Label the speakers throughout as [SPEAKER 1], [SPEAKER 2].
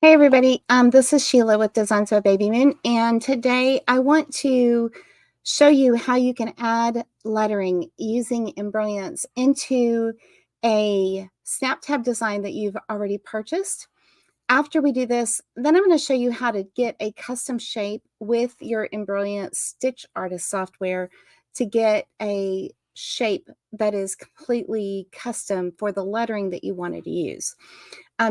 [SPEAKER 1] Hey everybody, this is Sheila with Designs by Baby Moon, and today I want to show you how you can add lettering using Embrilliance into a snap tab design that you've already purchased. After we do this, then I'm going to show you how to get a custom shape with your Embrilliance Stitch Artist software to get a shape that is completely custom for the lettering that you wanted to use.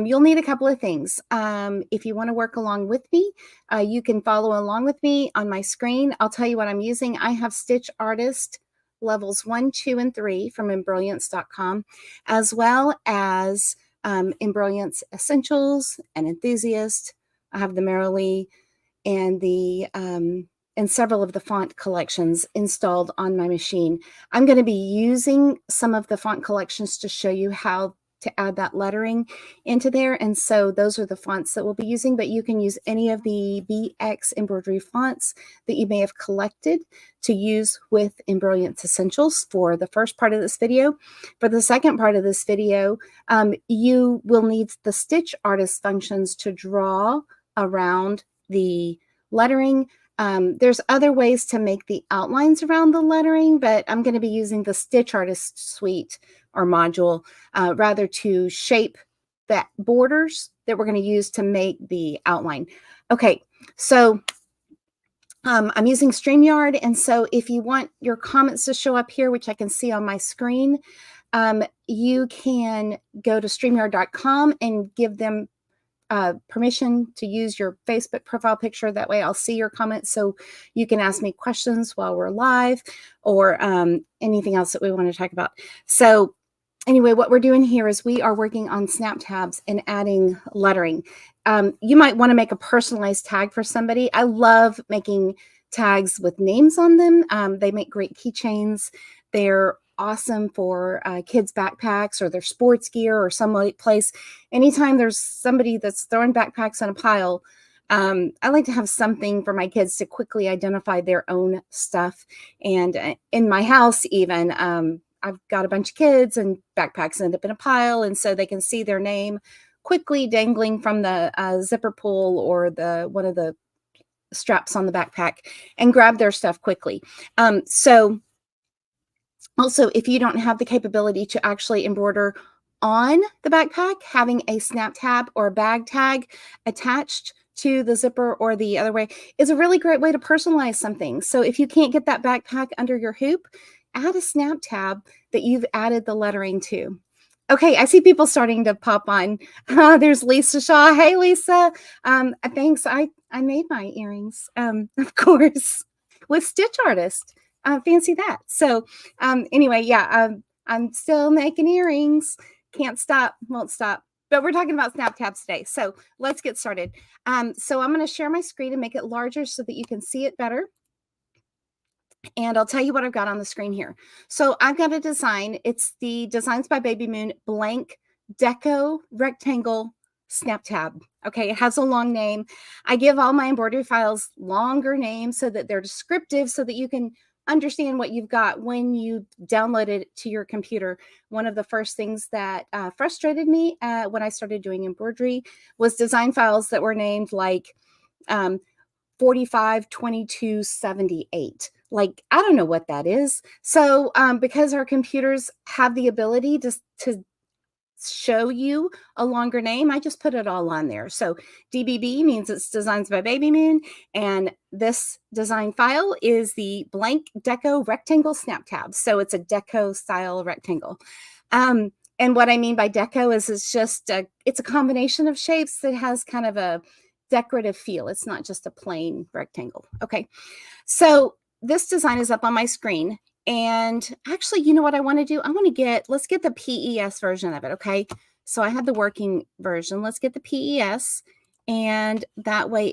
[SPEAKER 1] You'll need a couple of things. If you want to work along with me, you can follow along with me on my screen. I'll tell you what I'm using. I have Stitch Artist levels 1, 2, and 3 from embrilliance.com, as well as Embrilliance Essentials and Enthusiast. I have the Merrily and and several of the font collections installed on my machine. I'm going to be using some of the font collections to show you how to add that lettering into there. And so those are the fonts that we'll be using, but you can use any of the BX embroidery fonts that you may have collected to use with Embrilliance Essentials for the first part of this video. For the second part of this video, you will need the Stitch Artist functions to draw around the lettering. There's other ways to make the outlines around the lettering, but I'm going to be using the Stitch Artist suite or module rather to shape the borders that we're going to use to make the outline. Okay, so I'm using StreamYard, and so if you want your comments to show up here, which I can see on my screen, you can go to StreamYard.com and give them permission to use your Facebook profile picture. That way I'll see your comments so you can ask me questions while we're live or anything else that we want to talk about. So anyway, what we're doing here is we are working on snap tabs and adding lettering. You might want to make a personalized tag for somebody. I love making tags with names on them. They make great keychains. They're awesome for kids' backpacks or their sports gear or some place. Anytime there's somebody that's throwing backpacks on a pile, I like to have something for my kids to quickly identify their own stuff. And in my house, even, I've got a bunch of kids and backpacks end up in a pile, and so they can see their name quickly dangling from the zipper pull or one of the straps on the backpack and grab their stuff quickly. So also, if you don't have the capability to actually embroider on the backpack, having a snap tab or a bag tag attached to the zipper or the other way is a really great way to personalize something. So if you can't get that backpack under your hoop, add a snap tab that you've added the lettering to. Okay, I see people starting to pop on. There's Lisa Shaw. Hey, Lisa. Thanks. I made my earrings, of course, with Stitch Artist. Fancy that. So anyway, yeah, I'm still making earrings. Can't stop, won't stop. But we're talking about snap tabs today. So let's get started. So I'm going to share my screen and make it larger so that you can see it better. And I'll tell you what I've got on the screen here. So I've got a design. It's the Designs by Baby Moon blank deco rectangle snap tab. Okay, it has a long name. I give all my embroidery files longer names so that they're descriptive so that you can understand what you've got when you download it to your computer. One of the first things that frustrated me when I started doing embroidery was design files that were named like 452278. Like, I don't know what that is. So because our computers have the ability to show you a longer name, I just put it all on there. So DBB means it's Designs by Baby Moon, and this design file is the blank deco rectangle snap tab. So it's a deco style rectangle. And what I mean by deco is it's a combination of shapes that has kind of a decorative feel. It's not just a plain rectangle. Okay, so this design is up on my screen. And actually, you know what I want to do? Let's get the PES version of it, okay? So I had the working version. Let's get the PES. And that way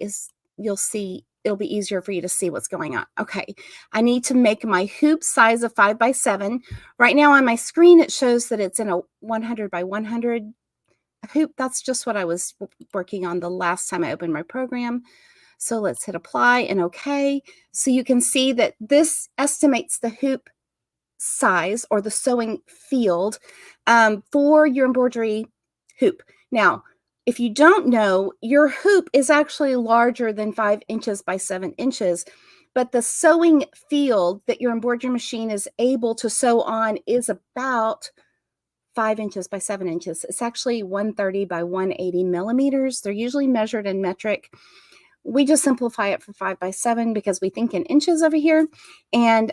[SPEAKER 1] you'll see, it'll be easier for you to see what's going on. Okay, I need to make my hoop size of 5x7. Right now on my screen, it shows that it's in a 100 by 100 hoop. That's just what I was working on the last time I opened my program. So let's hit apply and okay. So you can see that this estimates the hoop size or the sewing field for your embroidery hoop. Now, if you don't know, your hoop is actually larger than 5 inches by 7 inches, but the sewing field that your embroidery machine is able to sew on is about 5 inches by 7 inches. It's actually 130 by 180 millimeters. They're usually measured in metric. We just simplify it for 5 by 7 because we think in inches over here. And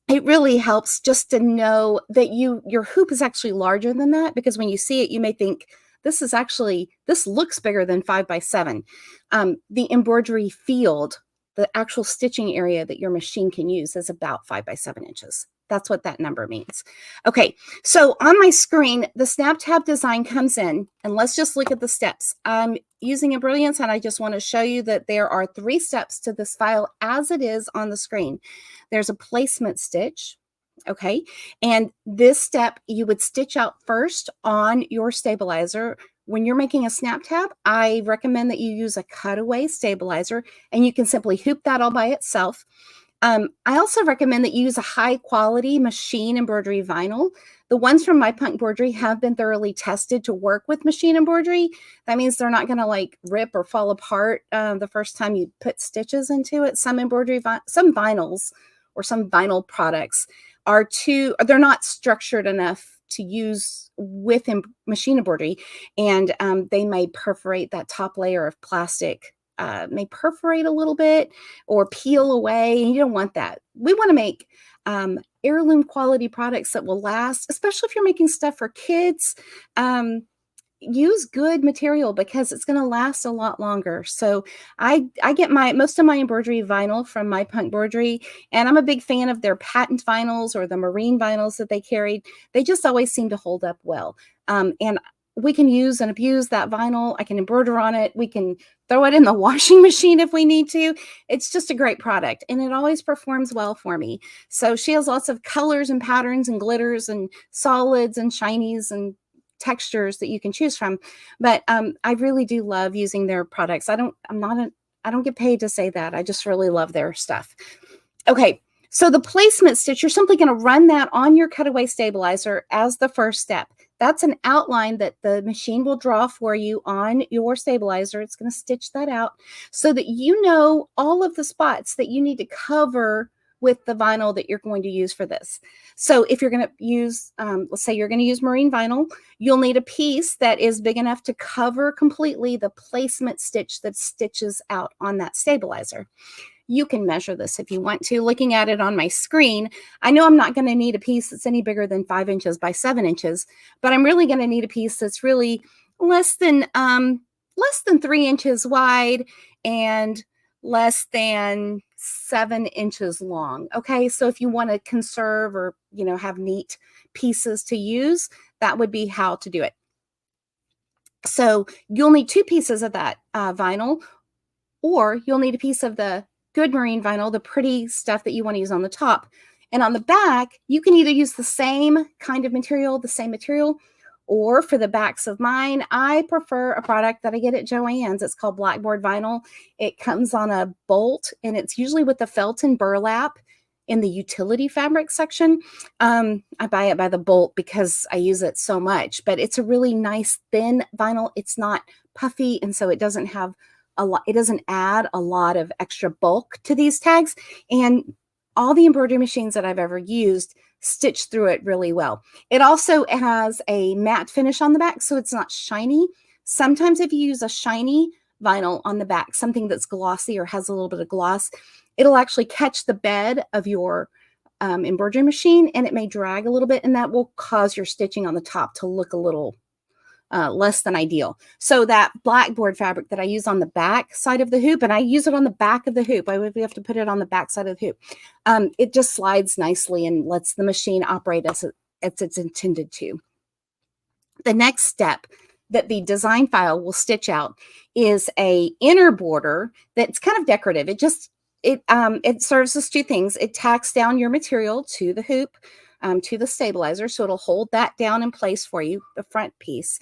[SPEAKER 1] it really helps just to know that your hoop is actually larger than that, because when you see it, you may think this looks bigger than 5 by 7. The embroidery field, the actual stitching area that your machine can use, is about 5 by 7 inches. That's what that number means. Okay, so on my screen, the snap tab design comes in, and let's just look at the steps. I'm using Embrilliance, and I just want to show you that there are 3 steps to this file as it is on the screen. There's a placement stitch, okay? And this step you would stitch out first on your stabilizer. When you're making a snap tab, I recommend that you use a cutaway stabilizer, and you can simply hoop that all by itself. I also recommend that you use a high quality machine embroidery vinyl. The ones from My Punk Embroidery have been thoroughly tested to work with machine embroidery. That means they're not going to like rip or fall apart the first time you put stitches into it. Some vinyls or some vinyl products they're not structured enough to use with machine embroidery, and they may perforate that top layer of plastic. May perforate a little bit or peel away, and you don't want that. We want to make heirloom quality products that will last, especially if you're making stuff for kids. Use good material because it's going to last a lot longer. So I get most of my embroidery vinyl from My Punk Embroidery, and I'm a big fan of their patent vinyls or the marine vinyls that they carried. They just always seem to hold up well. And we can use and abuse that vinyl. I can embroider on it. We can throw it in the washing machine if we need to. It's just a great product, and it always performs well for me. So she has lots of colors and patterns and glitters and solids and shinies and textures that you can choose from. But I really do love using their products. I don't get paid to say that. I just really love their stuff. Okay, so the placement stitch, you're simply going to run that on your cutaway stabilizer as the first step. That's an outline that the machine will draw for you on your stabilizer. It's going to stitch that out so that you know all of the spots that you need to cover with the vinyl that you're going to use for this. So if you're going to use, let's say you're going to use marine vinyl, you'll need a piece that is big enough to cover completely the placement stitch that stitches out on that stabilizer. You can measure this if you want to. Looking at it on my screen, I know I'm not going to need a piece that's any bigger than 5 inches by 7 inches, but I'm really going to need a piece that's really less than 3 inches wide and less than 7 inches long. Okay, so if you want to conserve or have neat pieces to use, that would be how to do it. So you'll need 2 pieces of that vinyl, or you'll need a piece of the good marine vinyl, the pretty stuff that you want to use on the top. And on the back, you can either use the same kind of material, or for the backs of mine, I prefer a product that I get at Joann's. It's called Blackboard Vinyl. It comes on a bolt, and it's usually with the felt and burlap in the utility fabric section. I buy it by the bolt because I use it so much, but it's a really nice thin vinyl. It's not puffy, and so it doesn't have it doesn't add a lot of extra bulk to these tags. And all the embroidery machines that I've ever used stitch through it really well. It also has a matte finish on the back, so it's not shiny. Sometimes if you use a shiny vinyl on the back, something that's glossy or has a little bit of gloss, it'll actually catch the bed of your embroidery machine, and it may drag a little bit, and that will cause your stitching on the top to look a little less than ideal. So that blackboard fabric that I use on the back side of the hoop, and I use it on the back of the hoop. We have to put it on the back side of the hoop. It just slides nicely and lets the machine operate as it's intended to. The next step that the design file will stitch out is a inner border that's kind of decorative. It serves as 2 things. It tacks down your material to the hoop, to the stabilizer, so it'll hold that down in place for you, the front piece.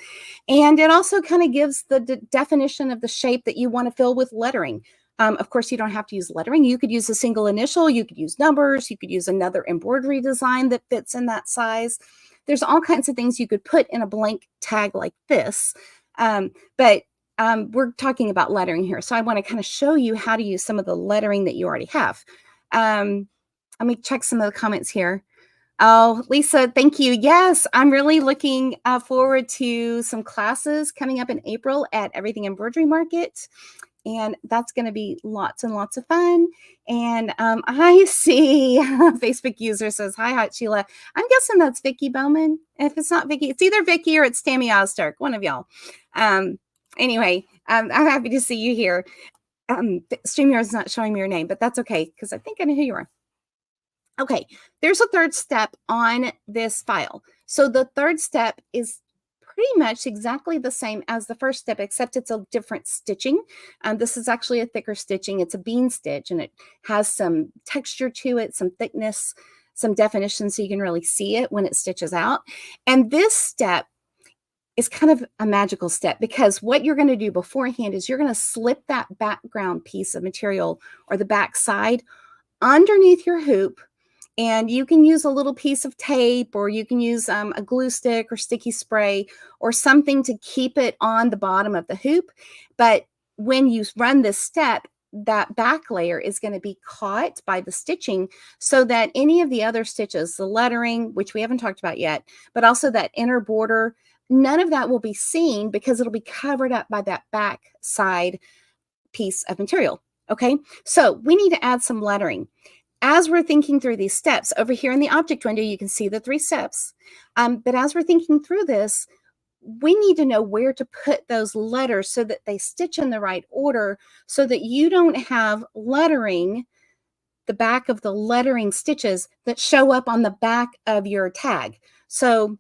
[SPEAKER 1] And it also kind of gives the definition of the shape that you want to fill with lettering. Of course, you don't have to use lettering. You could use a single initial, you could use numbers, you could use another embroidery design that fits in that size. There's all kinds of things you could put in a blank tag like this But we're talking about lettering here. So I want to kind of show you how to use some of the lettering that you already have. Let me check some of the comments here. Oh, Lisa, thank you. Yes, I'm really looking forward to some classes coming up in April at Everything Embroidery Market. And that's going to be lots and lots of fun. And I see Facebook user says, hi, Hot Sheila. I'm guessing that's Vicky Bowman. If it's not Vicky, it's either Vicky or it's Tammy Ozturk, one of y'all. Anyway, I'm happy to see you here. StreamYard is not showing me your name, but that's okay because I think I know who you are. Okay, there's a third step on this file. So the third step is pretty much exactly the same as the first step, except it's a different stitching. This is actually a thicker stitching. It's a bean stitch, and it has some texture to it, some thickness, some definition, so you can really see it when it stitches out. And this step is kind of a magical step because what you're going to do beforehand is you're going to slip that background piece of material or the back side underneath your hoop. And you can use a little piece of tape, or you can use a glue stick or sticky spray or something to keep it on the bottom of the hoop. But when you run this step, that back layer is going to be caught by the stitching so that any of the other stitches, the lettering, which we haven't talked about yet, but also that inner border, none of that will be seen because it'll be covered up by that back side piece of material. Okay, so we need to add some lettering. As we're thinking through these steps, over here in the object window, you can see the 3 steps. But as we're thinking through this, we need to know where to put those letters so that they stitch in the right order so that you don't have lettering, the back of the lettering stitches that show up on the back of your tag. So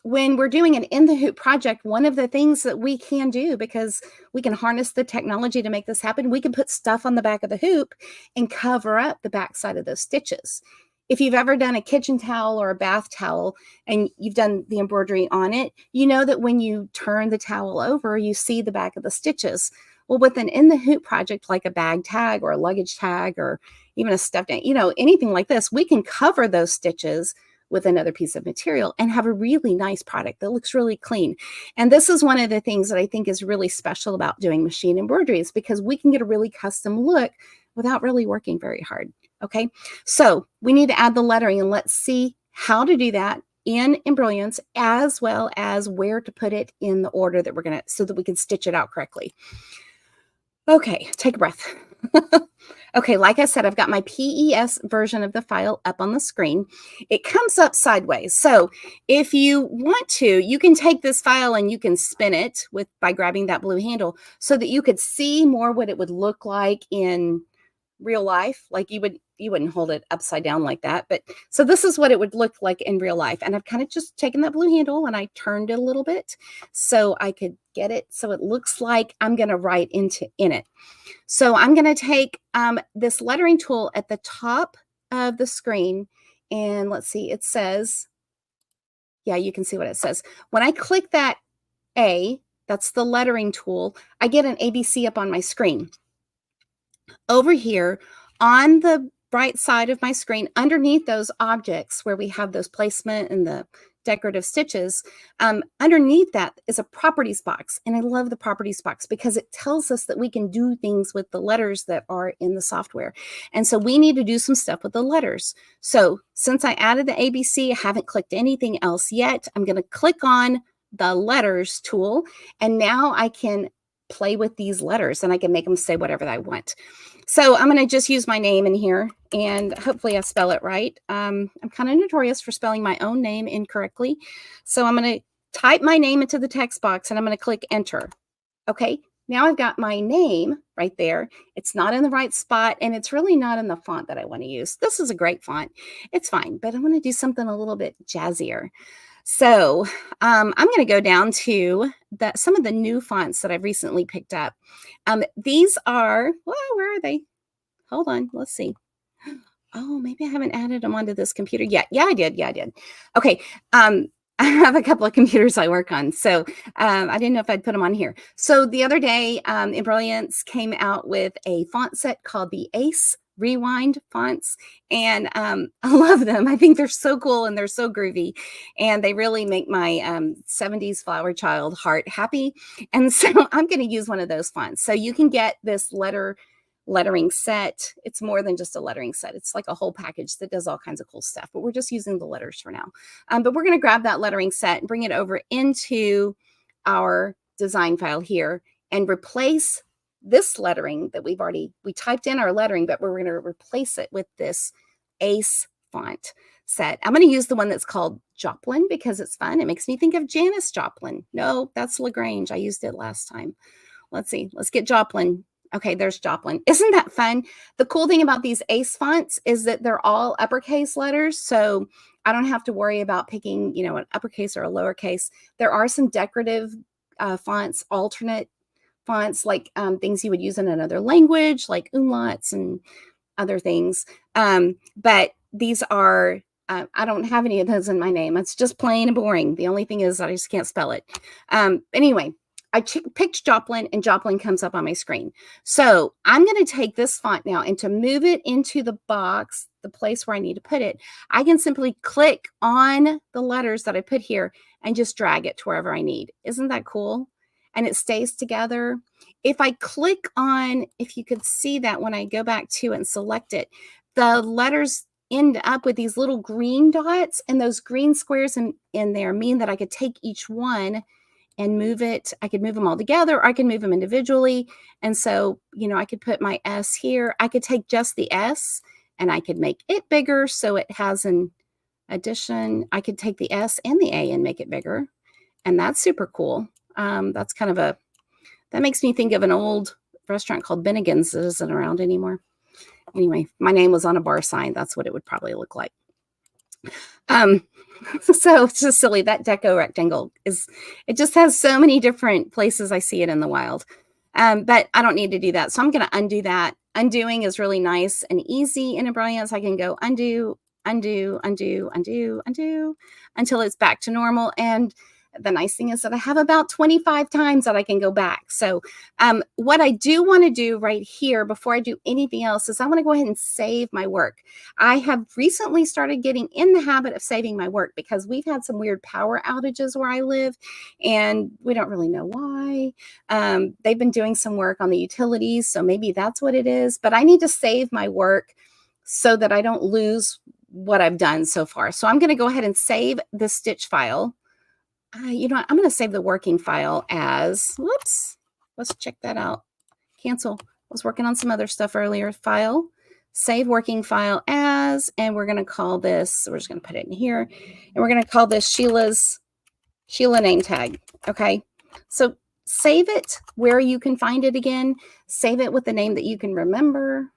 [SPEAKER 1] when we're doing an in the hoop project, one of the things that we can do, because we can harness the technology to make this happen, we can put stuff on the back of the hoop and cover up the back side of those stitches. If you've ever done a kitchen towel or a bath towel and you've done the embroidery on it, you know that when you turn the towel over, you see the back of the stitches. Well, with an in the hoop project like a bag tag or a luggage tag or even a stuffed, anything like this, we can cover those stitches with another piece of material and have a really nice product that looks really clean. And this is one of the things that I think is really special about doing machine embroidery, is because we can get a really custom look without really working very hard. Okay, so we need to add the lettering, and let's see how to do that in Embrilliance, as well as where to put it in the order that we're going to, so that we can stitch it out correctly. Okay, take a breath. Okay, like I said, I've got my PES version of the file up on the screen. It comes up sideways. So if you want to, you can take this file and you can spin it by grabbing that blue handle so that you could see more what it would look like in real life. Like you wouldn't hold it upside down like that. But so this is what it would look like in real life. And I've kind of just taken that blue handle and I turned it a little bit so I could get it so it looks like I'm going to write in it. So I'm going to take this lettering tool at the top of the screen, and let's see, it says, yeah, you can see what it says. When I click that A, that's the lettering tool, I get an ABC up on my screen. Over here on the right side of my screen, underneath those objects where we have those placement and the decorative stitches, underneath that is a properties box. And I love the properties box because it tells us that we can do things with the letters that are in the software. And so we need to do some stuff with the letters. So since I added the ABC, I haven't clicked anything else yet. I'm going to click on the letters tool, and now I can play with these letters and I can make them say whatever I want. So I'm going to just use my name in here, and hopefully I spell it right. I'm kind of notorious for spelling my own name incorrectly. So I'm going to type my name into the text box and I'm going to click enter. Okay, now I've got my name right there. It's not in the right spot, and it's really not in the font that I want to use. This is a great font. It's fine, but I want to do something a little bit jazzier. So I'm going to go down to some of the new fonts that I've recently picked up. These are, well, where are they? Hold on, let's see. Oh, maybe I haven't added them onto this computer yet. Yeah, I did. Yeah, I did. Okay. I have a couple of computers I work on, so I didn't know if I'd put them on here. So the other day, Embrilliance came out with a font set called the Ace rewind fonts, and I love them. I think they're so cool and they're so groovy, and they really make my 70s flower child heart happy. And so I'm going to use one of those fonts. So you can get this lettering set. It's more than just a lettering set. It's like a whole package that does all kinds of cool stuff, but we're just using the letters for now. But we're going to grab that lettering set and bring it over into our design file here and replace this lettering that we typed in our lettering, but we're going to replace it with this Ace font set. I'm going to use the one that's called Joplin because it's fun. It makes me think of Janis Joplin. No, that's LaGrange. I used it last time. Let's see. Let's get Joplin. Okay, there's Joplin. Isn't that fun? The cool thing about these Ace fonts is that they're all uppercase letters, so I don't have to worry about picking, you know, an uppercase or a lowercase. There are some decorative fonts, alternate fonts, like things you would use in another language, like umlauts and other things. But these are, I don't have any of those in my name. It's just plain and boring. The only thing is I just can't spell it. Anyway, I picked Joplin, and Joplin comes up on my screen. So I'm going to take this font now, and to move it into the box, the place where I need to put it, I can simply click on the letters that I put here and just drag it to wherever I need. Isn't that cool? And it stays together. If I click on, if you could see that when I go back to and select it, the letters end up with these little green dots, and those green squares in there mean that I could take each one and move it. I could move them all together, or I could move them individually. And so, you know, I could put my S here. I could take just the S and I could make it bigger so it has an addition. I could take the S and the A and make it bigger. And that's super cool. That's kind of that makes me think of an old restaurant called Bennigan's that isn't around anymore. Anyway, my name was on a bar sign. That's what it would probably look like. So it's just silly. That deco rectangle it just has so many different places I see it in the wild. But I don't need to do that. So I'm going to undo that. Undoing is really nice and easy in Embrilliance. I can go undo, undo, undo, undo, undo until it's back to normal. And the nice thing is that I have about 25 times that I can go back. So what I do want to do right here before I do anything else is I want to go ahead and save my work. I have recently started getting in the habit of saving my work because we've had some weird power outages where I live, and we don't really know why. They've been doing some work on the utilities, so maybe that's what it is. But I need to save my work so that I don't lose what I've done so far. So I'm going to go ahead and save the stitch file. You know what? I'm going to save the working file as, whoops, let's check that out. Cancel. I was working on some other stuff earlier. File, save working file as, and we're going to call this, we're just going to put it in here, and we're going to call this Sheila name tag. Okay. So save it where you can find it again. Save it with the name that you can remember.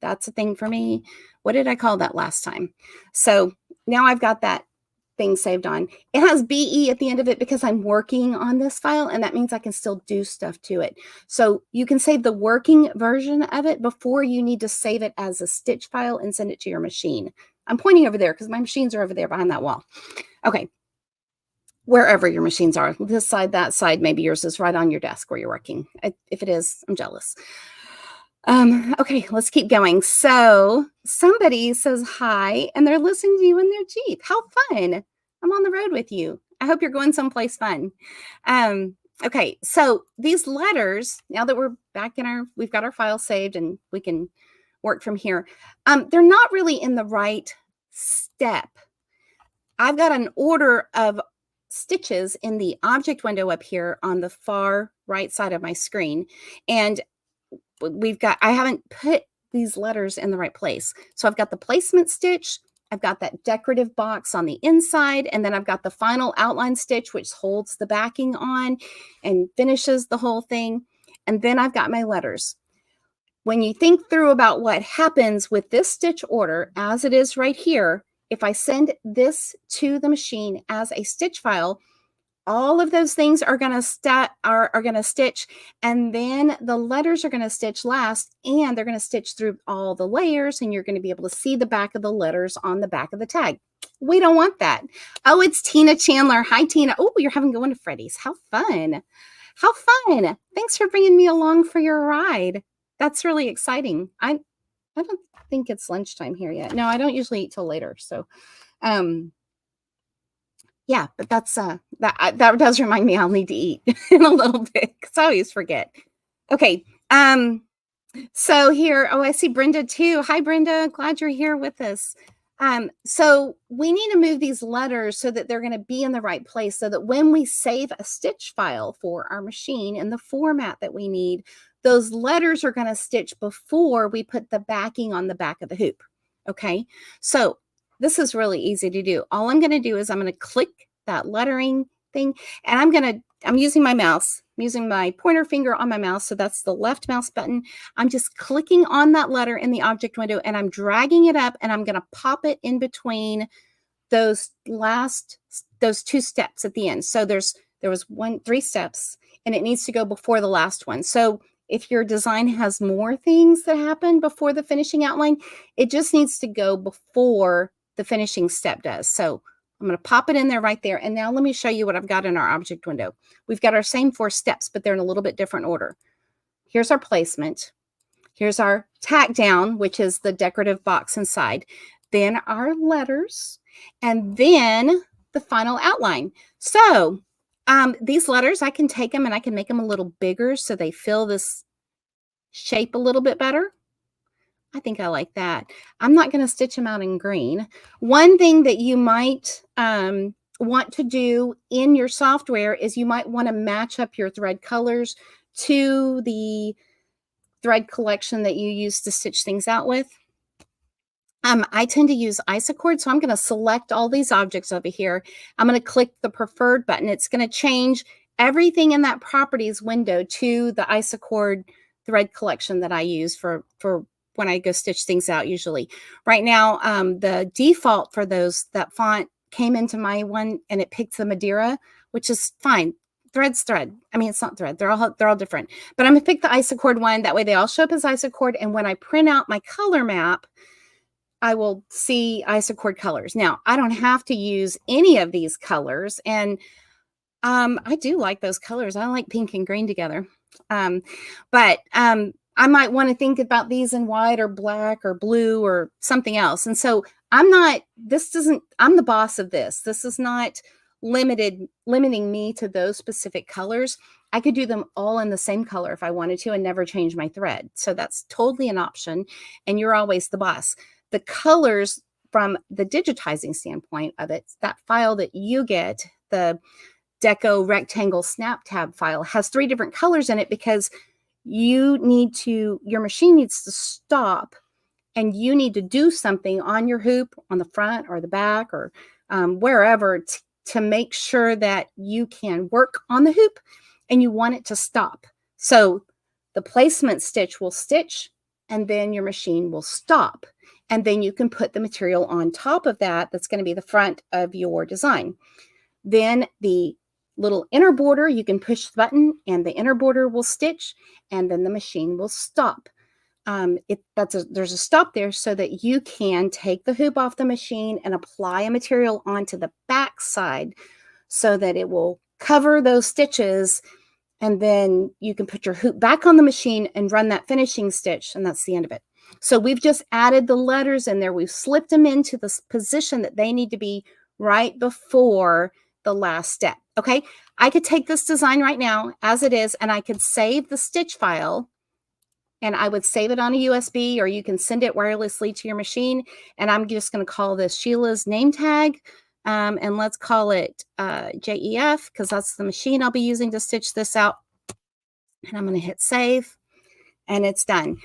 [SPEAKER 1] That's a thing for me. What did I call that last time? So now I've got that thing saved on. It has BE at the end of it because I'm working on this file, and that means I can still do stuff to it. So you can save the working version of it before you need to save it as a stitch file and send it to your machine. I'm pointing over there because my machines are over there behind that wall. Okay. Wherever your machines are, this side, that side, maybe yours is right on your desk where you're working. If it is, I'm jealous. Okay, let's keep going. So somebody says hi, and they're listening to you in their Jeep. How fun. I'm on the road with you. I hope you're going someplace fun. Okay, so these letters, now that we're back we've got our file saved and we can work from here. They're not really in the right step. I've got an order of stitches in the object window up here on the far right side of my screen. And I haven't put these letters in the right place. So I've got the placement stitch, I've got that decorative box on the inside, and then I've got the final outline stitch, which holds the backing on and finishes the whole thing. And then I've got my letters. When you think through about what happens with this stitch order, as it is right here, if I send this to the machine as a stitch file, all of those things are going to stitch, and then the letters are going to stitch last, and they're going to stitch through all the layers, and you're going to be able to see the back of the letters on the back of the tag. We don't want that. Oh, it's Tina Chandler. Hi, Tina. Oh, you're having going to Freddy's. How fun. How fun. Thanks for bringing me along for your ride. That's really exciting. I don't think it's lunchtime here yet. No, I don't usually eat till later. So, yeah, but that's that does remind me I'll need to eat in a little bit because I always forget. Okay. So here, oh, I see Brenda too. Hi, Brenda. Glad you're here with us. So we need to move these letters so that they're going to be in the right place so that when we save a stitch file for our machine in the format that we need, those letters are going to stitch before we put the backing on the back of the hoop. Okay, so this is really easy to do. All I'm going to do is I'm going to click that lettering thing, and I'm using my mouse, I'm using my pointer finger on my mouse. So that's the left mouse button. I'm just clicking on that letter in the object window and I'm dragging it up and I'm going to pop it in between those two steps at the end. So there was 3 steps and it needs to go before the last one. So if your design has more things that happen before the finishing outline, it just needs to go before the finishing step does. So I'm going to pop it in there right there. And now let me show you what I've got in our object window. We've got our same 4 steps, but they're in a little bit different order. Here's our placement. Here's our tack down, which is the decorative box inside. Then our letters, and then the final outline. So these letters, I can take them and I can make them a little bigger so they fill this shape a little bit better. I think I like that. I'm not going to stitch them out in green. One thing that you might want to do in your software is you might want to match up your thread colors to the thread collection that you use to stitch things out with. I tend to use isocord, so I'm going to select all these objects over here. I'm going to click the preferred button. It's going to change everything in that properties window to the isocord thread collection that I use for when I go stitch things out usually. Right now, the default for that font came into my one and it picked the Madeira, which is fine. Thread's thread. I mean, it's not thread. They're all different. But I'm going to pick the isocord one. That way they all show up as isocord. And when I print out my color map, I will see isocord colors. Now, I don't have to use any of these colors. And I do like those colors. I like pink and green together. But I might want to think about these in white or black or blue or something else. And so I'm the boss of this. This is not limiting me to those specific colors. I could do them all in the same color if I wanted to and never change my thread. So that's totally an option. And you're always the boss. The colors from the digitizing standpoint of it, that file that you get, the Deco Rectangle Snap Tab file, has 3 different colors in it because your machine needs to stop and you need to do something on your hoop on the front or the back or wherever to make sure that you can work on the hoop and you want it to stop. So the placement stitch will stitch and then your machine will stop. And then you can put the material on top of that. That's going to be the front of your design. Then the little inner border, you can push the button and the inner border will stitch and then the machine will stop. There's a stop there so that you can take the hoop off the machine and apply a material onto the back side so that it will cover those stitches. And then you can put your hoop back on the machine and run that finishing stitch. And that's the end of it. So we've just added the letters in there. We've slipped them into the position that they need to be right before the last step. Okay, I could take this design right now as it is, and I could save the stitch file, and I would save it on a USB, or you can send it wirelessly to your machine. And I'm just going to call this Sheila's name tag, and let's call it JEF because that's the machine I'll be using to stitch this out. And I'm going to hit save, and it's done.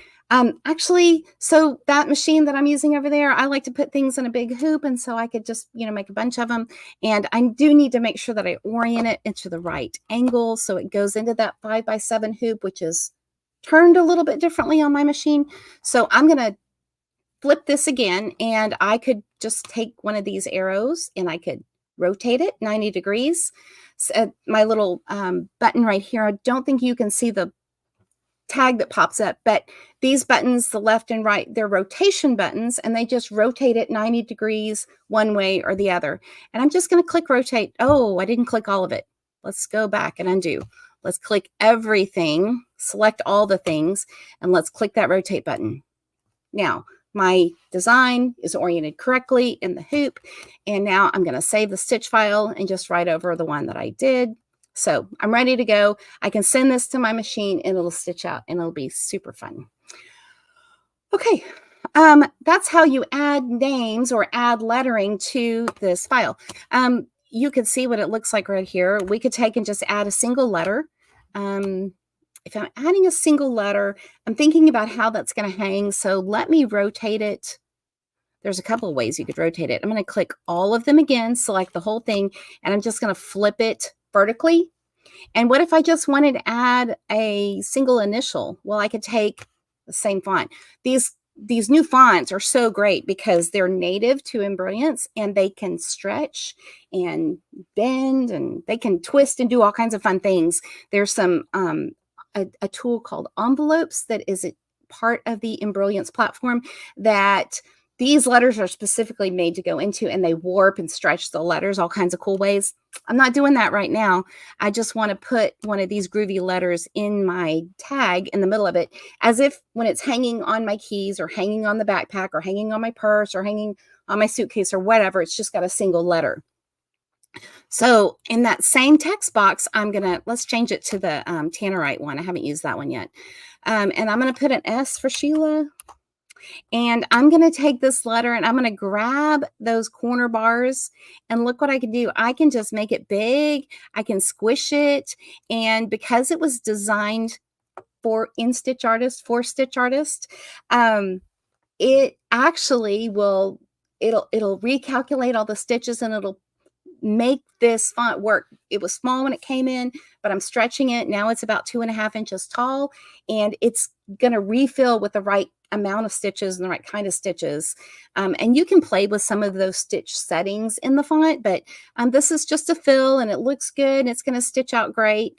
[SPEAKER 1] Actually, so that machine that I'm using over there, I like to put things in a big hoop. And so I could just, make a bunch of them. And I do need to make sure that I orient it into the right angle. So it goes into that 5x7 hoop, which is turned a little bit differently on my machine. So I'm going to flip this again. And I could just take one of these arrows and I could rotate it 90 degrees. So my little button right here, I don't think you can see the tag that pops up, but these buttons, the left and right, they're rotation buttons and they just rotate it 90 degrees one way or the other. And I'm just going to click rotate. Oh, I didn't click all of it. Let's go back and undo. Let's click everything, select all the things, and let's click that rotate button. Now, my design is oriented correctly in the hoop. And now I'm going to save the stitch file and just write over the one that I did. So I'm ready to go. I can send this to my machine and it'll stitch out and it'll be super fun. Okay, that's how you add names or add lettering to this file. You can see what it looks like right here. We could take and just add a single letter. If I'm adding a single letter, I'm thinking about how that's going to hang. So let me rotate it. There's a couple of ways you could rotate it. I'm going to click all of them again, select the whole thing, and I'm just going to flip it vertically. And what if I just wanted to add a single initial? Well, I could take the same font. These new fonts are so great because they're native to Embrilliance and they can stretch and bend and they can twist and do all kinds of fun things. There's some a tool called Envelopes that is a part of the Embrilliance platform that these letters are specifically made to go into, and they warp and stretch the letters all kinds of cool ways. I'm not doing that right now. I just want to put one of these groovy letters in my tag in the middle of it, as if when it's hanging on my keys or hanging on the backpack or hanging on my purse or hanging on my suitcase or whatever, it's just got a single letter. So in that same text box, let's change it to the Tannerite one. I haven't used that one yet. And I'm going to put an S for Sheila. And I'm going to take this letter and I'm going to grab those corner bars and look what I can do. I can just make it big. I can squish it. And because it was designed for Stitch Artist, it actually it'll recalculate all the stitches and it'll make this font work. It was small when it came in, but I'm stretching it. Now it's about 2.5 inches tall, and it's going to refill with the right amount of stitches and the right kind of stitches. And you can play with some of those stitch settings in the font, but this is just a fill and it looks good and it's going to stitch out great.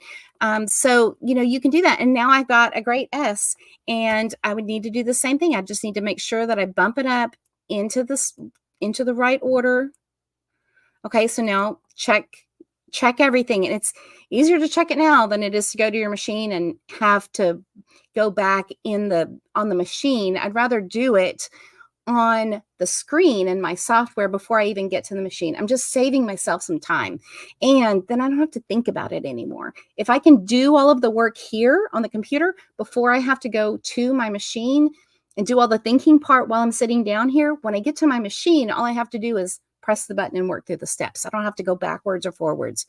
[SPEAKER 1] So, you can do that. And now I've got a great S, and I would need to do the same thing. I just need to make sure that I bump it up into the right order. Okay, so now check everything. And it's easier to check it now than it is to go to your machine and have to go back on the machine. I'd rather do it on the screen in my software before I even get to the machine. I'm just saving myself some time. And then I don't have to think about it anymore. If I can do all of the work here on the computer before I have to go to my machine and do all the thinking part while I'm sitting down here, when I get to my machine, all I have to do is press the button and work through the steps. I don't have to go backwards or forwards.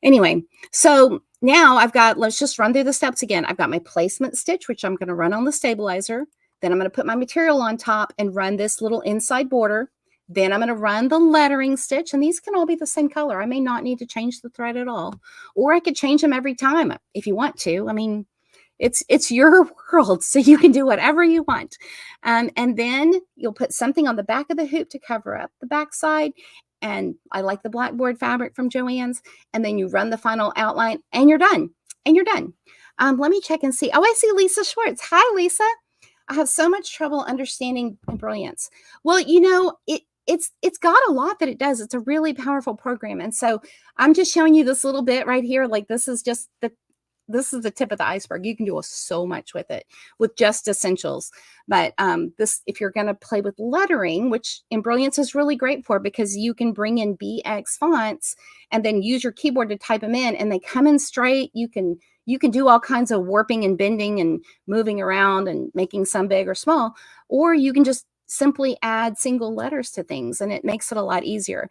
[SPEAKER 1] Anyway, so now let's just run through the steps again. I've got my placement stitch, which I'm going to run on the stabilizer. Then I'm going to put my material on top and run this little inside border. Then I'm going to run the lettering stitch, and these can all be the same color. I may not need to change the thread at all, or I could change them every time if you want to. I mean, it's your world, so you can do whatever you want. And then you'll put something on the back of the hoop to cover up the back side. And I like the blackboard fabric from Joann's. And then you run the final outline and you're done. Let me check and see. Oh, I see Lisa Schwartz. Hi, Lisa. I have so much trouble understanding Embrilliance. Well, it's got a lot that it does. It's a really powerful program. And so I'm just showing you this little bit right here. Like this is the tip of the iceberg. You can do so much with it with just essentials. But if you're going to play with lettering, which Embrilliance is really great for, because you can bring in BX fonts and then use your keyboard to type them in, and they come in straight. You can do all kinds of warping and bending and moving around and making some big or small, or you can just simply add single letters to things, and it makes it a lot easier.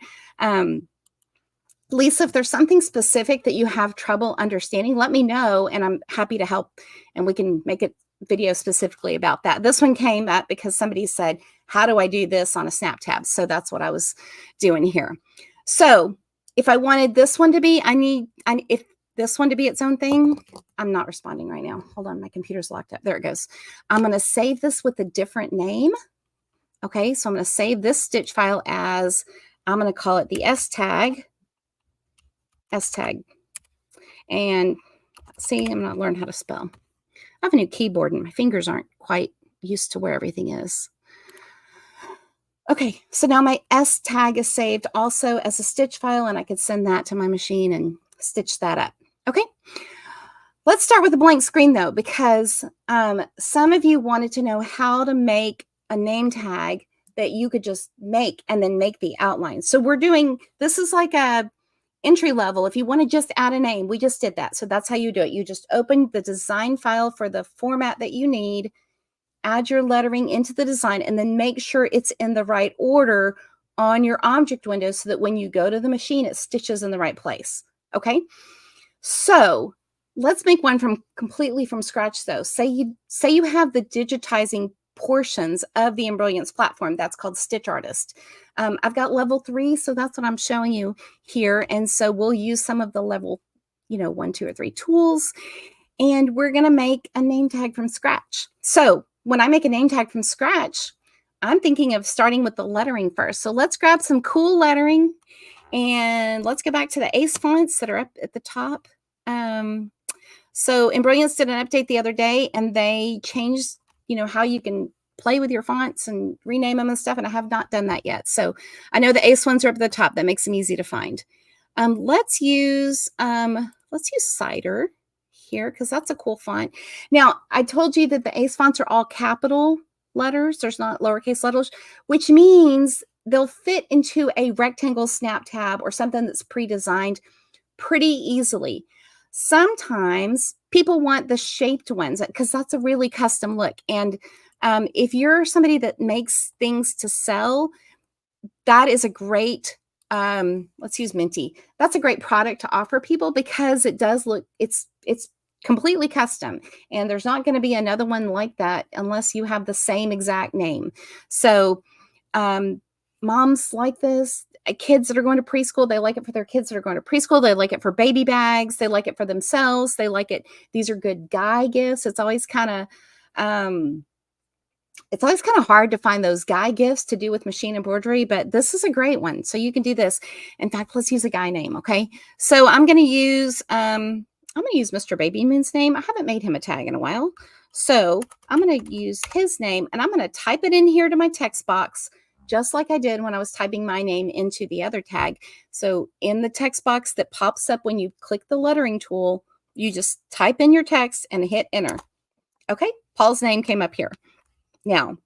[SPEAKER 1] Lisa, if there's something specific that you have trouble understanding, let me know, and I'm happy to help, and we can make a video specifically about that. This one came up because somebody said, how do I do this on a snap tab? So that's what I was doing here. So if I wanted this one to be, if this one to be its own thing, I'm not responding right now. Hold on, my computer's locked up. There it goes. I'm going to save this with a different name. Okay, so I'm going to save this stitch file as, I'm going to call it the S tag. And see, I'm not learning how to spell. I have a new keyboard and my fingers aren't quite used to where everything is. Okay, so now my S tag is saved also as a stitch file, and I could send that to my machine and stitch that up. Okay, let's start with a blank screen though, because some of you wanted to know how to make a name tag that you could just make and then make the outline. So this is like a entry level. If you want to just add a name, we just did that. So that's how you do it. You just open the design file for the format that you need, add your lettering into the design, and then make sure it's in the right order on your object window so that when you go to the machine, it stitches in the right place. Okay. So let's make one completely from scratch though. Say you have the digitizing portions of the Embrilliance platform. That's called Stitch Artist. I've got level 3, so that's what I'm showing you here. And so we'll use some of the level, 1, 2, or 3 tools, and we're going to make a name tag from scratch. So when I make a name tag from scratch, I'm thinking of starting with the lettering first. So let's grab some cool lettering, and let's go back to the Ace fonts that are up at the top. So Embrilliance did an update the other day, and they changed, how you can play with your fonts and rename them and stuff, and I have not done that yet. So I know the Ace ones are up at the top. That makes them easy to find. Let's use Cider here because that's a cool font. Now, I told you that the Ace fonts are all capital letters. There's not lowercase letters, which means they'll fit into a rectangle snap tab or something that's pre-designed pretty easily. Sometimes people want the shaped ones because that's a really custom look. And if you're somebody that makes things to sell, that is a great, let's use Minty. That's a great product to offer people because it does look, it's completely custom, and there's not going to be another one like that unless you have the same exact name. So moms like this. Kids that are going to preschool, they like it for their kids that are going to preschool. They like it for baby bags. They like it for themselves. They like it. These are good guy gifts. It's always kind of hard to find those guy gifts to do with machine embroidery, but this is a great one. So you can do this. In fact, let's use a guy name. Okay. So I'm going to use Mr. Baby Moon's name. I haven't made him a tag in a while. So I'm going to use his name, and I'm going to type it in here to my text box, just like I did when I was typing my name into the other tag. So in the text box that pops up when you click the lettering tool, you just type in your text and hit enter. Okay, Paul's name came up here. Now,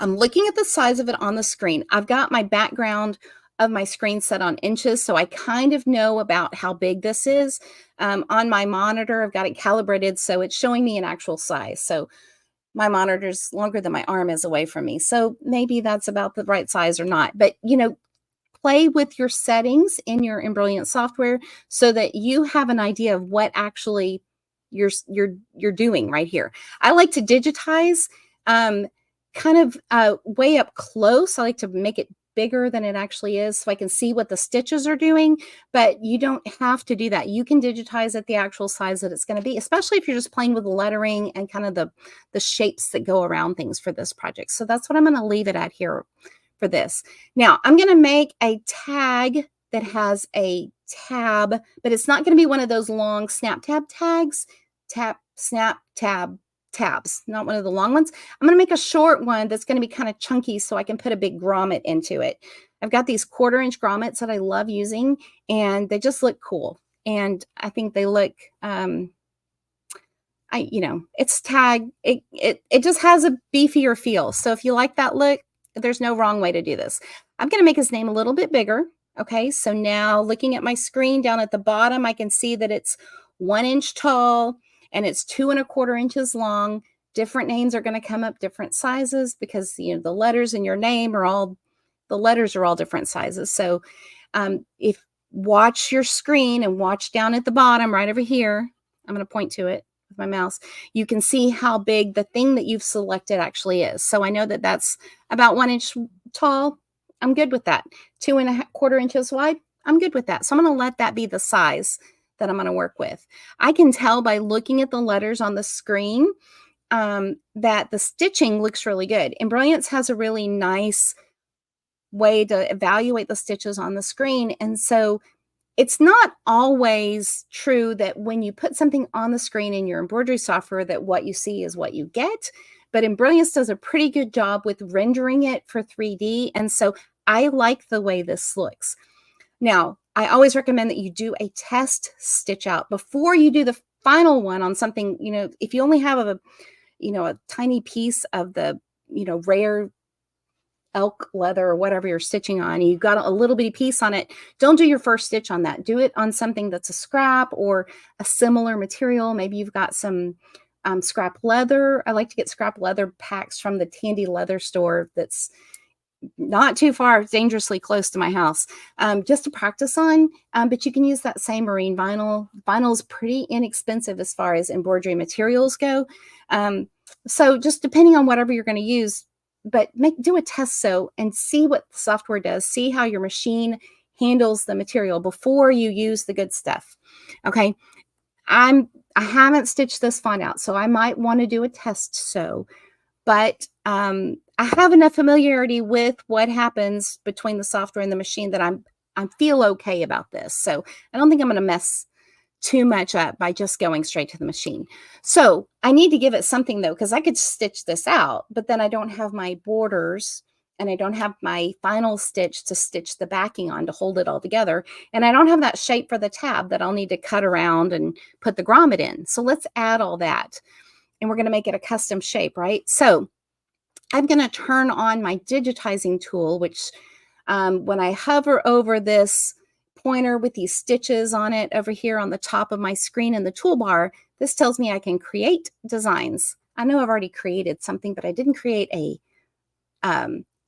[SPEAKER 1] I'm looking at the size of it on the screen. I've got my background of my screen set on inches, so I kind of know about how big this is. On my monitor, I've got it calibrated, so it's showing me an actual size. So my monitor's longer than my arm is away from me. So maybe that's about the right size or not. But, play with your settings in your Embrilliance software so that you have an idea of what actually you're doing right here. I like to digitize kind of way up close. I like to make it bigger than it actually is so I can see what the stitches are doing, but you don't have to do that. You can digitize at the actual size that it's going to be, especially if you're just playing with the lettering and kind of the shapes that go around things for this project. So that's what I'm going to leave it at here for this. Now I'm going to make a tag that has a tab, but it's not going to be one of those long snap tab tags, snap tab tabs, not one of the long ones. I'm going to make a short one that's going to be kind of chunky so I can put a big grommet into it. I've got these 1/4-inch grommets that I love using, and they just look cool. And I think they look, it's tag. It just has a beefier feel. So if you like that look, there's no wrong way to do this. I'm going to make his name a little bit bigger. Okay. So now looking at my screen down at the bottom, I can see that it's 1 inch tall and it's 2 1/4 inches long. Different names are going to come up different sizes because the letters in your name the letters are all different sizes. So if watch your screen and watch down at the bottom right over here, I'm going to point to it with my mouse. You can see how big the thing that you've selected actually is. So I know that that's about 1 inch tall. I'm good with that. 2 1/4 inches wide. I'm good with that. So I'm going to let that be the size that I'm going to work with. I can tell by looking at the letters on the screen that the stitching looks really good. Embrilliance has a really nice way to evaluate the stitches on the screen. And so it's not always true that when you put something on the screen in your embroidery software that what you see is what you get. But Embrilliance does a pretty good job with rendering it for 3D. And so I like the way this looks. Now, I always recommend that you do a test stitch out before you do the final one on something. If you only have a tiny piece of the rare elk leather or whatever you're stitching on, and you've got a little bitty piece on it, don't do your first stitch on that. Do it on something that's a scrap or a similar material. Maybe you've got some scrap leather. I like to get scrap leather packs from the Tandy Leather store that's not too far, dangerously close to my house, just to practice on. But you can use that same marine vinyl. Vinyl is pretty inexpensive as far as embroidery materials go. So just depending on whatever you're going to use, but do a test sew and see what the software does. See how your machine handles the material before you use the good stuff. Okay. I haven't stitched this font out, so I might want to do a test sew, but I have enough familiarity with what happens between the software and the machine that I feel okay about this. So I don't think I'm going to mess too much up by just going straight to the machine. So I need to give it something though, because I could stitch this out, but then I don't have my borders and I don't have my final stitch to stitch the backing on to hold it all together. And I don't have that shape for the tab that I'll need to cut around and put the grommet in. So let's add all that. And we're going to make it a custom shape, right? So I'm going to turn on my digitizing tool, which when I hover over this pointer with these stitches on it over here on the top of my screen in the toolbar, this tells me I can create designs. I know I've already created something, but I didn't create a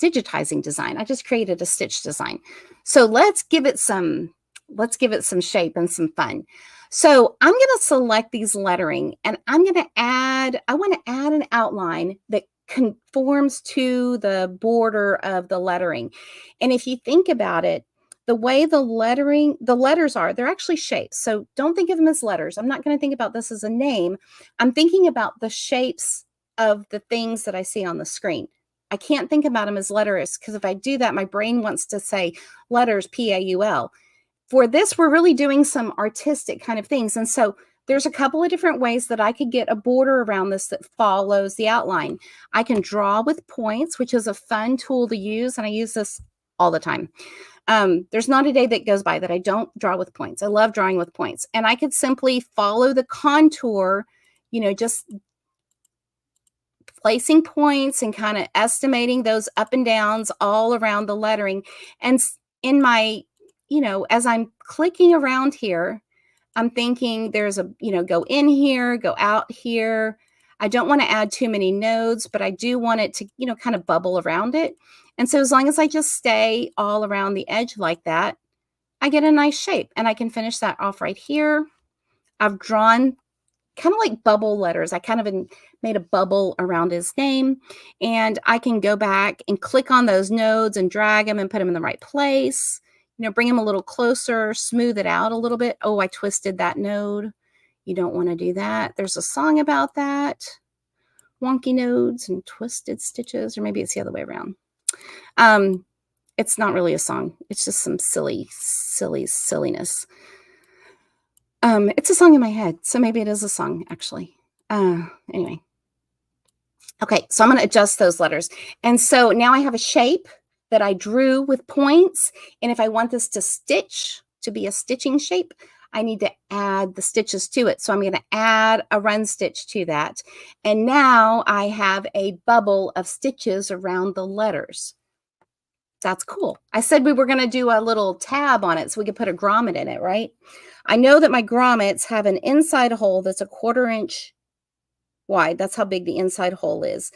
[SPEAKER 1] digitizing design. I just created a stitch design. So let's give it some shape and some fun. So I'm going to select these lettering and I want to add an outline that conforms to the border of the lettering. And if you think about it, the way the letters are, they're actually shapes. So don't think of them as letters. I'm not going to think about this as a name. I'm thinking about the shapes of the things that I see on the screen. I can't think about them as letters because if I do that, my brain wants to say letters, P-A-U-L. For this, we're really doing some artistic kind of things. And so there's a couple of different ways that I could get a border around this that follows the outline. I can draw with points, which is a fun tool to use. And I use this all the time. There's not a day that goes by that I don't draw with points. I love drawing with points. And I could simply follow the contour, just placing points and kind of estimating those up and downs all around the lettering. And in my, as I'm clicking around here, I'm thinking there's go in here, go out here. I don't want to add too many nodes, but I do want it to, kind of bubble around it. And so as long as I just stay all around the edge like that, I get a nice shape and I can finish that off right here. I've drawn kind of like bubble letters. I kind of made a bubble around his name and I can go back and click on those nodes and drag them and put them in the right place. Bring them a little closer, smooth it out a little bit. Oh, I twisted that node. You don't want to do that. There's a song about that. Wonky nodes and twisted stitches, or maybe it's the other way around. It's not really a song. It's just some silliness. It's a song in my head, so maybe it is a song, actually. Anyway. Okay, so I'm going to adjust those letters. And so now I have a shape that I drew with points. And if I want this to be a stitching shape, I need to add the stitches to it. So I'm going to add a run stitch to that. And now I have a bubble of stitches around the letters. That's cool. I said we were going to do a little tab on it so we could put a grommet in it, right? I know that my grommets have an inside hole that's 1/4 inch wide. That's how big the inside hole is.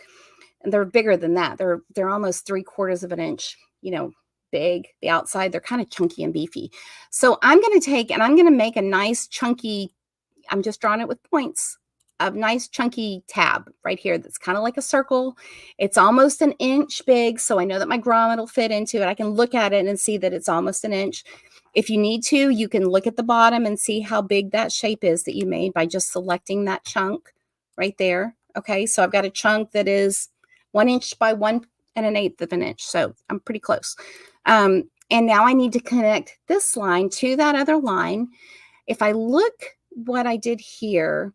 [SPEAKER 1] And they're bigger than that. They're almost 3/4 of an inch, big. The outside, they're kind of chunky and beefy. So I'm going to take and I'm going to make a nice chunky, I'm just drawing it with points, a nice chunky tab right here that's kind of like a circle. It's almost 1 inch big, so I know that my grommet will fit into it. I can look at it and see that it's almost 1 inch. If you need to, you can look at the bottom and see how big that shape is that you made by just selecting that chunk right there. Okay, so I've got a chunk that is 1 inch by 1 1/8 of an inch, so I'm pretty close. And now I need to connect this line to that other line. If I look what I did here,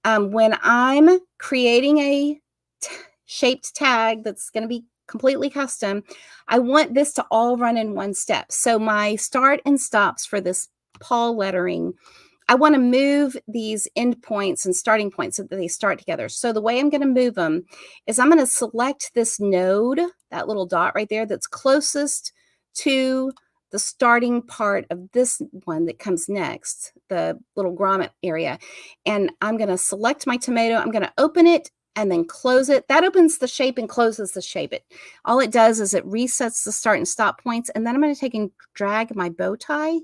[SPEAKER 1] when I'm creating a shaped tag that's going to be completely custom, I want this to all run in one step. So my start and stops for this Paul lettering, I want to move these end points and starting points so that they start together. So the way I'm going to move them is I'm going to select this node, that little dot right there that's closest to the starting part of this one that comes next, the little grommet area. And I'm going to select my tomato. I'm going to open it and then close it. That opens the shape and closes the shape. All it does is it resets the start and stop points. And then I'm going to take and drag my bow tie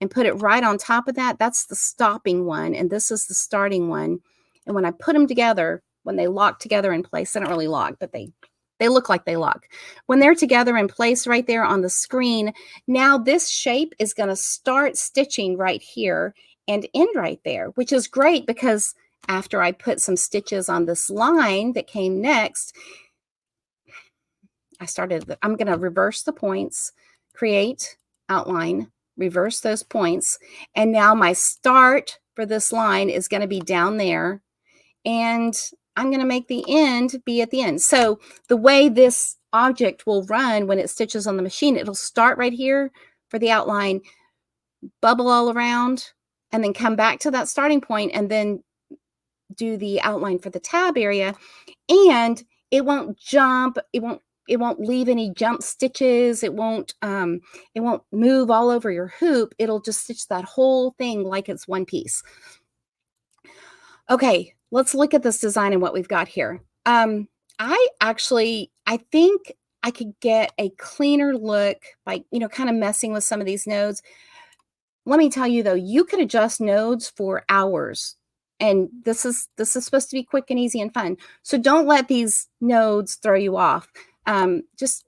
[SPEAKER 1] and put it right on top of that. That's the stopping one, and this is the starting one. And when I put them together, when they lock together in place, they don't really lock, but they look like they lock. When they're together in place right there on the screen, now this shape is going to start stitching right here and end right there, which is great because after I put some stitches on this line that came next, I'm going to reverse the points, create, outline, reverse those points. And now my start for this line is going to be down there. And I'm going to make the end be at the end. So the way this object will run when it stitches on the machine, it'll start right here for the outline, bubble all around, and then come back to that starting point and then do the outline for the tab area. And it won't jump. It won't leave any jump stitches. It won't move all over your hoop. It'll just stitch that whole thing like it's one piece. Okay, let's look at this design and what we've got here. I think I could get a cleaner look by, kind of messing with some of these nodes. Let me tell you though, you could adjust nodes for hours. And this is supposed to be quick and easy and fun. So don't let these nodes throw you off. Just,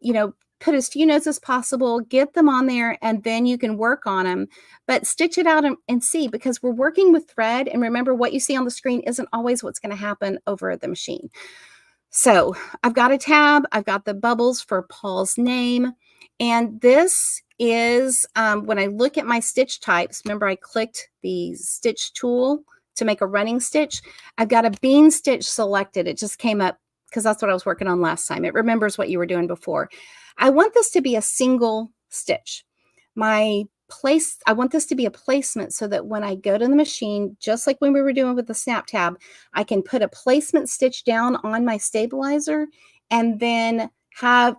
[SPEAKER 1] put as few nodes as possible, get them on there, and then you can work on them. But stitch it out and see, because we're working with thread. And remember, what you see on the screen isn't always what's going to happen over the machine. So I've got a tab. I've got the bubbles for Paul's name. And this is, when I look at my stitch types, remember I clicked the stitch tool to make a running stitch. I've got a bean stitch selected. It just came up because that's what I was working on last time. It remembers what you were doing before. I want this to be a single stitch. I want this to be a placement so that when I go to the machine, just like when we were doing with the snap tab, I can put a placement stitch down on my stabilizer and then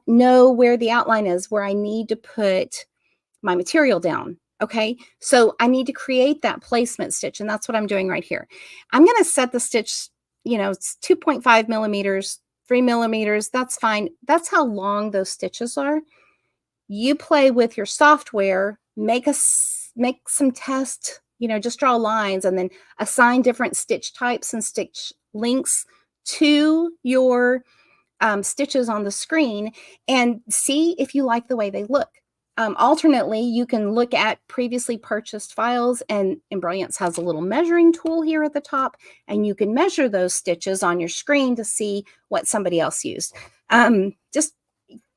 [SPEAKER 1] know where the outline is, where I need to put my material down. Okay, so I need to create that placement stitch, and that's what I'm doing right here. I'm going to set the stitch, it's 2.5 millimeters, 3 millimeters. That's fine. That's how long those stitches are. You play with your software, make some tests, just draw lines and then assign different stitch types and stitch lengths to your stitches on the screen and see if you like the way they look. Alternately, you can look at previously purchased files, and Embrilliance has a little measuring tool here at the top, and you can measure those stitches on your screen to see what somebody else used. Just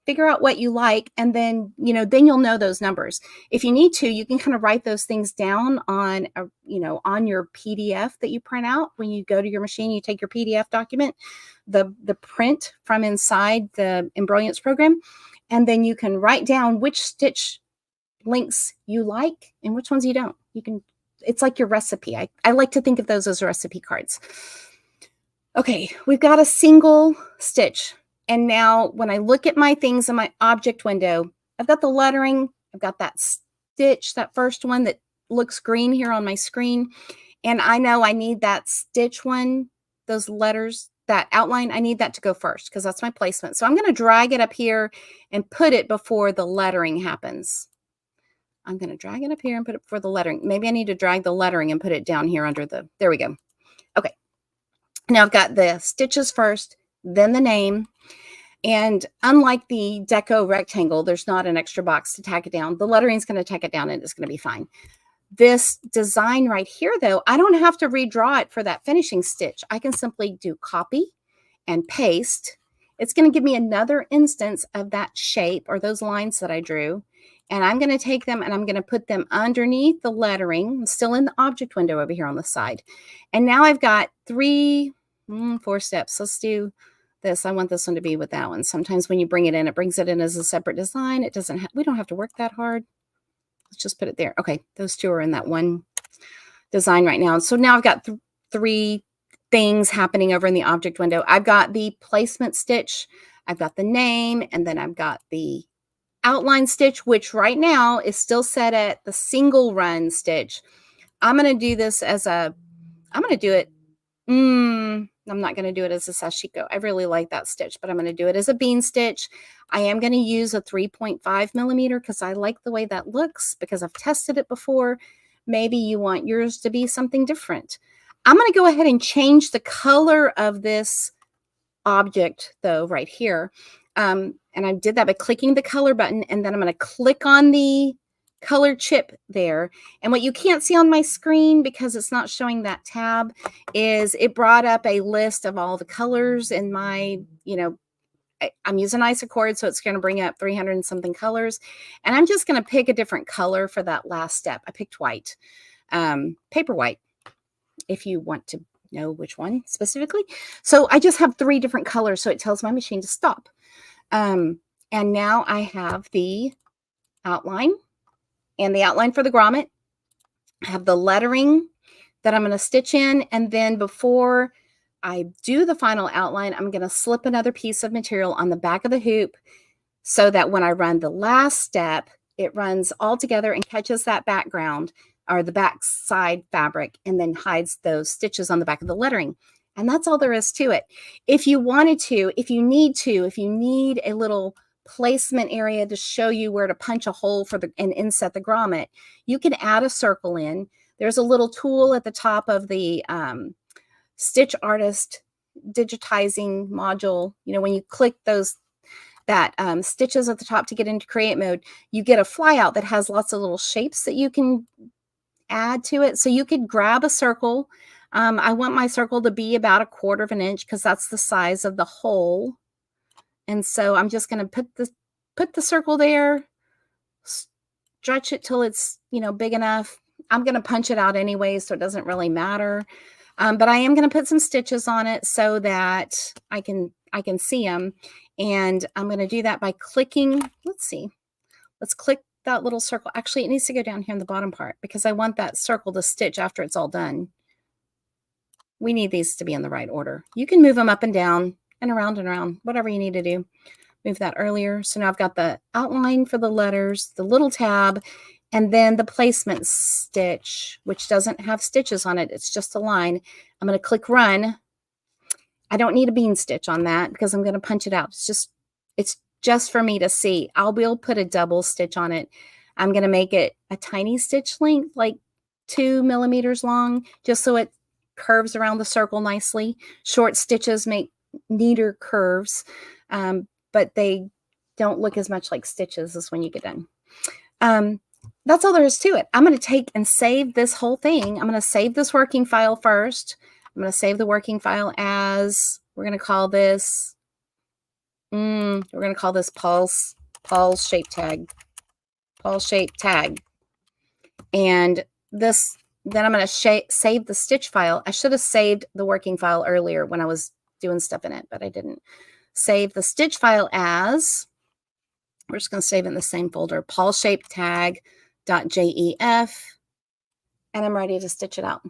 [SPEAKER 1] figure out what you like, and then you'll know those numbers. If you need to, you can kind of write those things down on on your PDF that you print out when you go to your machine. You take your PDF document, the print from inside the Embrilliance program, and then you can write down which stitch lengths you like and which ones you don't. It's like your recipe. I like to think of those as recipe cards. Okay, we've got a single stitch. And now when I look at my things in my object window, I've got the lettering, I've got that stitch, that first one that looks green here on my screen. And I know I need that stitch one, those letters, that outline, I need that to go first because that's my placement. So I'm going to drag it up here and put it before the lettering happens. I'm going to drag it up here and put it before the lettering. Maybe I need to drag the lettering and put it down here under there we go. Okay. Now I've got the stitches first, then the name. And unlike the deco rectangle, there's not an extra box to tack it down. The lettering is going to tack it down and it's going to be fine. This design right here, though, I don't have to redraw it for that finishing stitch. I can simply do copy and paste. It's going to give me another instance of that shape or those lines that I drew. And I'm going to take them and I'm going to put them underneath the lettering. I'm still in the object window over here on the side. And now I've got 4 steps. Let's do this. I want this one to be with that one. Sometimes when you bring it brings it in as a separate design. We don't have to work that hard. Let's just put it there. Okay, those two are in that one design right now. So now I've got three things happening over in the object window. I've got the placement stitch, I've got the name, and then I've got the outline stitch, which right now is still set at the single run stitch. I'm going to do this as I'm going to do it, I'm not going to do it as a sashiko. I really like that stitch, but I'm going to do it as a bean stitch. I am going to use a 3.5 millimeter because I like the way that looks, because I've tested it before. Maybe you want yours to be something different. I'm going to go ahead and change the color of this object though right here. And I did that by clicking the color button, and then I'm going to click on the color chip there. And what you can't see on my screen, because it's not showing that tab, is it brought up a list of all the colors in my, I'm using Isocord, so it's going to bring up 300 and something colors. And I'm just going to pick a different color for that last step. I picked white, paper white, if you want to know which one specifically. So I just have 3 different colors, so it tells my machine to stop. And now I have the outline and the outline for the grommet. I have the lettering that I'm going to stitch in, and then before I do the final outline, I'm going to slip another piece of material on the back of the hoop so that when I run the last step, it runs all together and catches that background or the back side fabric, and then hides those stitches on the back of the lettering. And that's all there is to it. If you wanted to, if you need a little placement area to show you where to punch a hole for and inset the grommet, you can add a circle in. There's a little tool at the top of the Stitch Artist digitizing module. When you click that stitches at the top to get into create mode, you get a flyout that has lots of little shapes that you can add to it. So you could grab a circle. I want my circle to be about 1/4 of an inch because that's the size of the hole. And so I'm just going to put the circle there, stretch it till it's, big enough. I'm going to punch it out anyway, so it doesn't really matter. But I am going to put some stitches on it so that I can see them. And I'm going to do that by clicking. Let's click that little circle. Actually, it needs to go down here in the bottom part because I want that circle to stitch after it's all done. We need these to be in the right order. You can move them up and down and around, whatever you need to do. Move that earlier. So now I've got the outline for the letters, the little tab, and then the placement stitch, which doesn't have stitches on it. It's just a line. I'm going to click run. I don't need a bean stitch on that because I'm going to punch it out. It's just for me to see. I will put a double stitch on it. I'm going to make it a tiny stitch length, like 2 millimeters long, just so it curves around the circle nicely. Short stitches make neater curves, but they don't look as much like stitches as when you get done. That's all there is to it. I'm going to take and save this whole thing. I'm going to save this working file first. I'm going to save the working file as, we're going to call this, Paul's shape tag. Paul's shape tag. And this, then I'm going to save the stitch file. I should have saved the working file earlier when I was doing stuff in it, but I didn't. Save the stitch file as, we're just going to save it in the same folder, paulshapetag.jef, and I'm ready to stitch it out.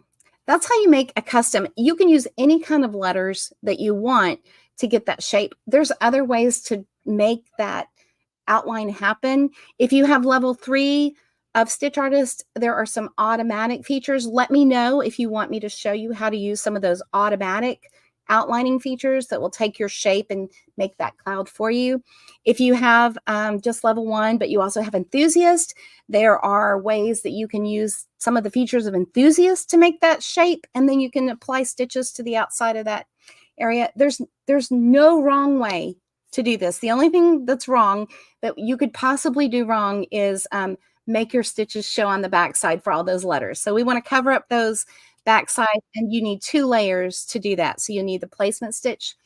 [SPEAKER 1] That's how you make a custom. You can use any kind of letters that you want to get that shape. There's other ways to make that outline happen. If you have level 3 of Stitch Artist, there are some automatic features. Let me know if you want me to show you how to use some of those automatic outlining features that will take your shape and make that cloud for you. If you have just level 1, but you also have Enthusiast, there are ways that you can use some of the features of Enthusiast to make that shape, and then you can apply stitches to the outside of that area. There's no wrong way to do this. The only thing that's wrong, that you could possibly do wrong, is make your stitches show on the back side for all those letters. So we want to cover up those backside, and you need 2 layers to do that. So you need the placement stitch,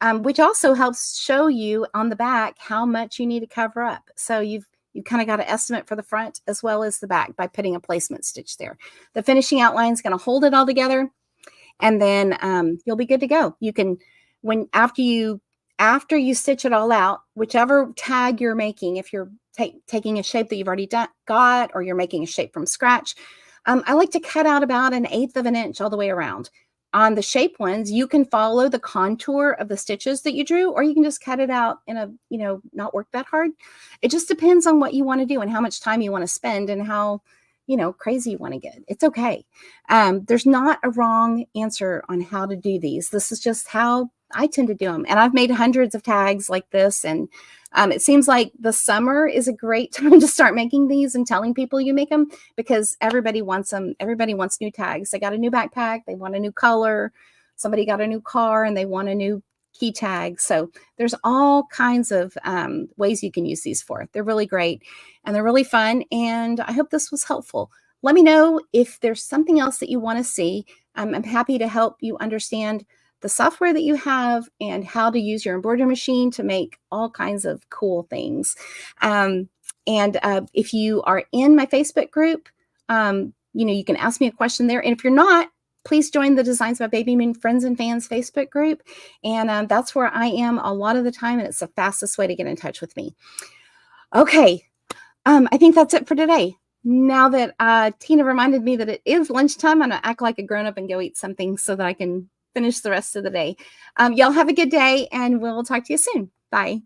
[SPEAKER 1] which also helps show you on the back how much you need to cover up. So you've kind of got an estimate for the front as well as the back by putting a placement stitch there. The finishing outline is going to hold it all together, and then you'll be good to go. You can, after you stitch it all out, whichever tag you're making, if you're taking a shape that you've already got, or you're making a shape from scratch, I like to cut out about 1/8 of an inch all the way around. On the shape ones, you can follow the contour of the stitches that you drew, or you can just cut it out in a, not work that hard. It just depends on what you want to do and how much time you want to spend and how, crazy you want to get. It's okay. There's not a wrong answer on how to do these. This is just how I tend to do them. And I've made hundreds of tags like this. And it seems like the summer is a great time to start making these and telling people you make them, because everybody wants them. Everybody wants new tags. They got a new backpack. They want a new color. Somebody got a new car and they want a new key tag. So there's all kinds of ways you can use these for. They're really great and they're really fun. And I hope this was helpful. Let me know if there's something else that you want to see. I'm happy to help you understand the software that you have and how to use your embroidery machine to make all kinds of cool things. And if you are in my Facebook group, you can ask me a question there. And if you're not, please join the Designs by Baby Moon Friends and Fans Facebook group. And that's where I am a lot of the time. And it's the fastest way to get in touch with me. Okay. I think that's it for today. Now that Tina reminded me that it is lunchtime, I'm going to act like a grown-up and go eat something so that I can finish the rest of the day. Y'all have a good day, and we'll talk to you soon. Bye.